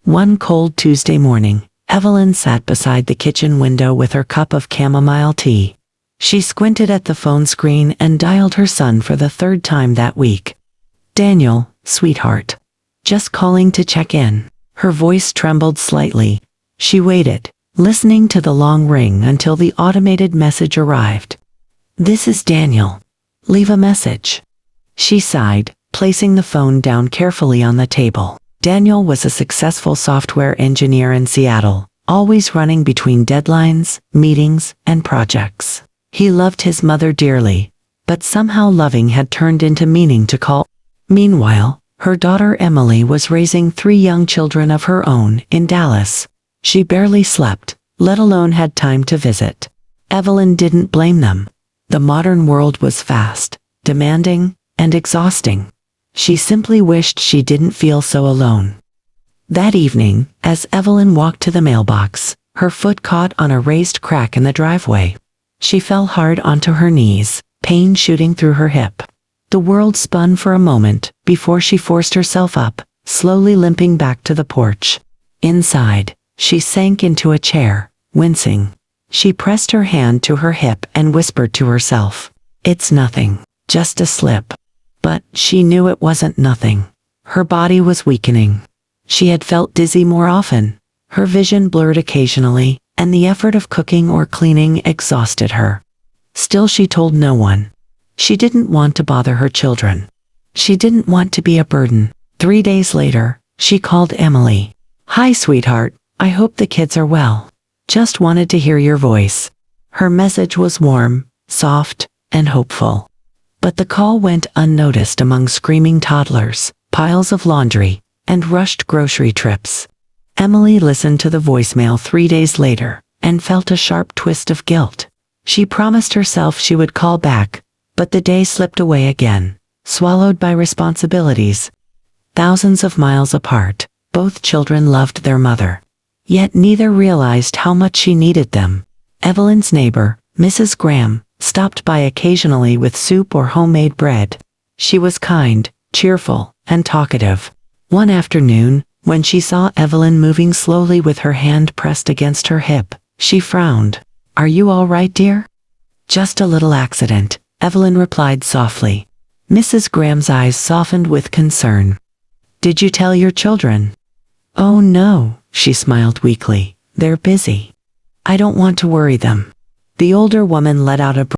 One cold Tuesday morning, Evelyn sat beside the kitchen window with her cup of chamomile tea. She squinted at the phone screen and dialed her son for the third time that week. "Daniel, sweetheart. Just calling to check in." Her voice trembled slightly. She waited, listening to the long ring until the automated message arrived. "This is Daniel. Leave a message." She sighed, placing the phone down carefully on the table. Daniel was a successful software engineer in Seattle, always running between deadlines, meetings, and projects. He loved his mother dearly, but somehow loving had turned into meaning to call. Meanwhile, her daughter Emily was raising 3 young children of her own in Dallas. She barely slept, let alone had time to visit. Evelyn didn't blame them. The modern world was fast, demanding, and exhausting. She simply wished she didn't feel so alone. That evening, as Evelyn walked to the mailbox, her foot caught on a raised crack in the driveway. She fell hard onto her knees, pain shooting through her hip. The world spun for a moment before she forced herself up, slowly limping back to the porch. Inside, she sank into a chair, wincing. She pressed her hand to her hip and whispered to herself, "It's nothing, just a slip." But she knew it wasn't nothing. Her body was weakening. She had felt dizzy more often. Her vision blurred occasionally, and the effort of cooking or cleaning exhausted her. Still, she told no one. She didn't want to bother her children. She didn't want to be a burden. 3 days later, she called Emily. "Hi, sweetheart. I hope the kids are well. Just wanted to hear your voice." Her message was warm, soft, and hopeful. But the call went unnoticed among screaming toddlers, piles of laundry, and rushed grocery trips. Emily listened to the voicemail 3 days later and felt a sharp twist of guilt. She promised herself she would call back, but the day slipped away again, swallowed by responsibilities. Thousands of miles apart, both children loved their mother. Yet neither realized how much she needed them. Evelyn's neighbor, Mrs. Graham, stopped by occasionally with soup or homemade bread. She was kind, cheerful, and talkative. One afternoon, when she saw Evelyn moving slowly with her hand pressed against her hip, she frowned. "Are you all right, dear?" "Just a little accident," Evelyn replied softly. Mrs. Graham's eyes softened with concern. "Did you tell your children?" "Oh no," she smiled weakly. "They're busy. I don't want to worry them." The older woman let out a breath.